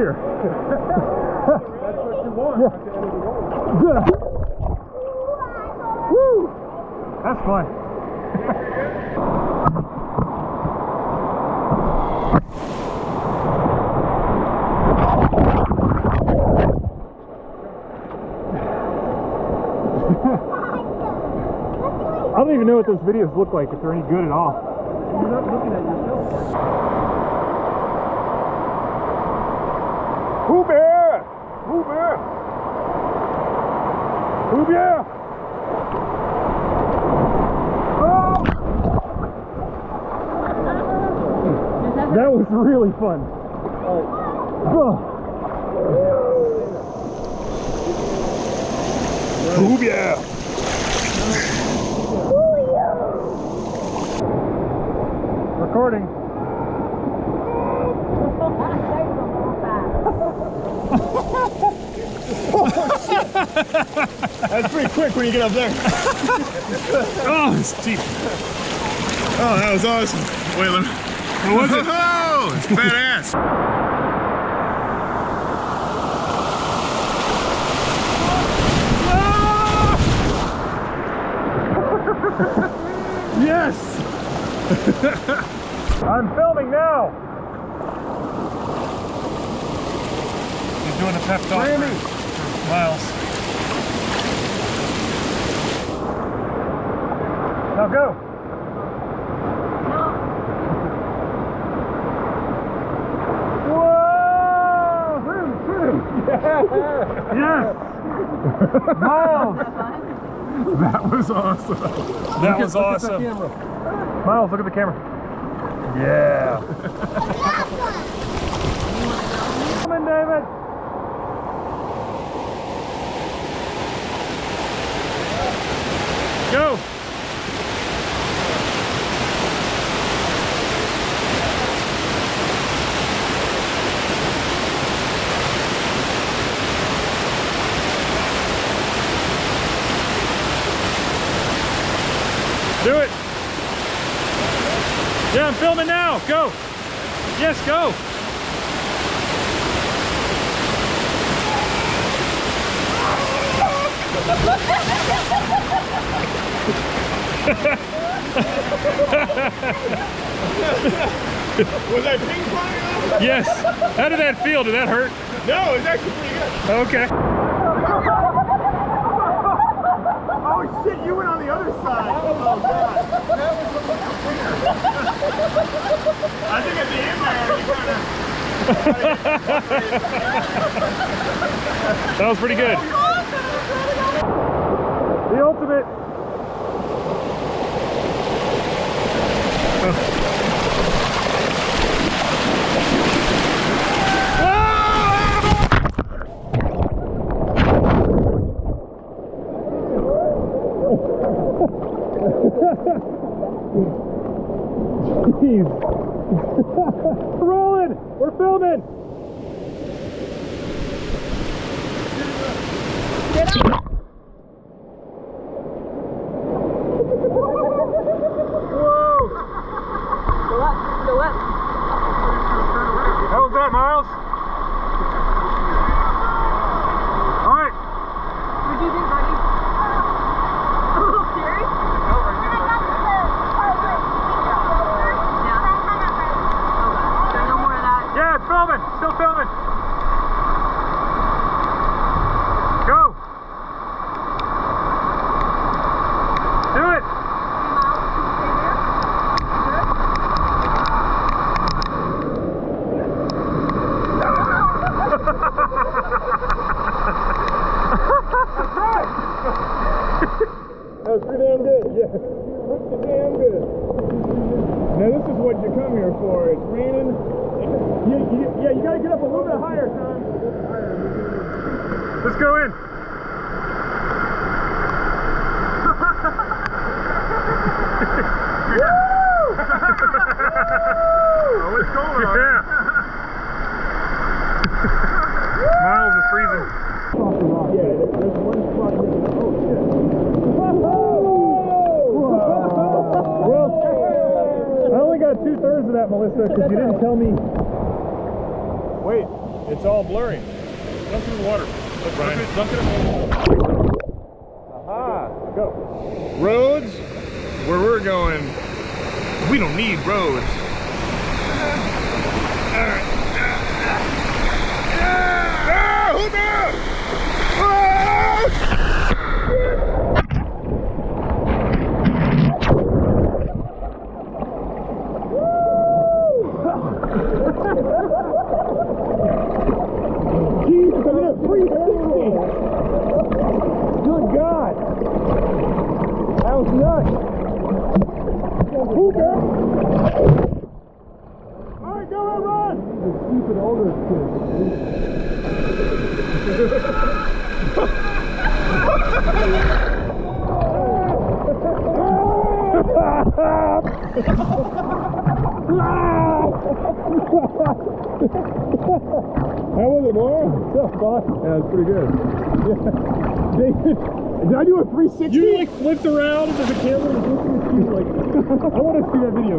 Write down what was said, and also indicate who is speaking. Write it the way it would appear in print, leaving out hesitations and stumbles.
Speaker 1: here.
Speaker 2: That's what you want at the end of the road.
Speaker 1: Good. Woo! That's fun. I don't even know what those videos look like, if they're any good at all.
Speaker 2: You're not looking at yourself.
Speaker 1: Who bear? Who bear? Who bear? Oh! That was really fun. Oh. Who bear? Recording.
Speaker 2: That's pretty quick when you get up there.
Speaker 1: Oh, it's deep.
Speaker 2: Oh, that was awesome. Wait, let me.
Speaker 1: What was it?
Speaker 2: Oh, it's badass.
Speaker 1: Yes! I'm filming now. He's doing a pep talk for Miles. Now go. Whoa! Yes! Miles!
Speaker 2: That was awesome.
Speaker 1: That was awesome. Miles, look at the camera. Yeah. Come in, David. Go. Do it. Yeah, I'm filming now. Go. Yes, go.
Speaker 2: Was that ping pong?
Speaker 1: Yes. How did that feel? Did that hurt?
Speaker 2: No, it's actually pretty good.
Speaker 1: Okay.
Speaker 2: Oh shit, you went on the other side. Oh god. That was a little bigger. I think at the end there, you kind of...
Speaker 1: That was pretty good. The ultimate. Jeez. We're rolling. We're filming. How was that, Miles? All right.
Speaker 3: What do you think, buddy? A little scary? Yeah. Okay. So no more of that.
Speaker 1: Yeah, it's filming. Still filming. Go. Do it.
Speaker 2: That was pretty damn good, yes. Pretty damn good. Now this is what you come here for. It's raining. Yeah, you gotta get up a little bit higher, Tom.
Speaker 1: Let's go in.
Speaker 2: Oh, it's cold out.
Speaker 1: Yeah. Miles is freezing.
Speaker 2: Yeah, there's one spot here. Oh, shit.
Speaker 1: Well, I only got 2/3 of that, Melissa, because you didn't tell me.
Speaker 2: Wait,
Speaker 1: It's all blurry. Dunk it in the water. Look, Brian. Dunk it in the water.
Speaker 2: Aha! Go. Roads, where we're going, we don't need roads. Alright. Hold on! Jesus, I'm at 360! Good God! That was nuts! Hooper! Alright, go and run! The stupid older kids. How was it, boy? That was awesome. Yeah, that's pretty good. David, did I do a 360?
Speaker 1: You like flipped around into the camera and like, I want to see that video.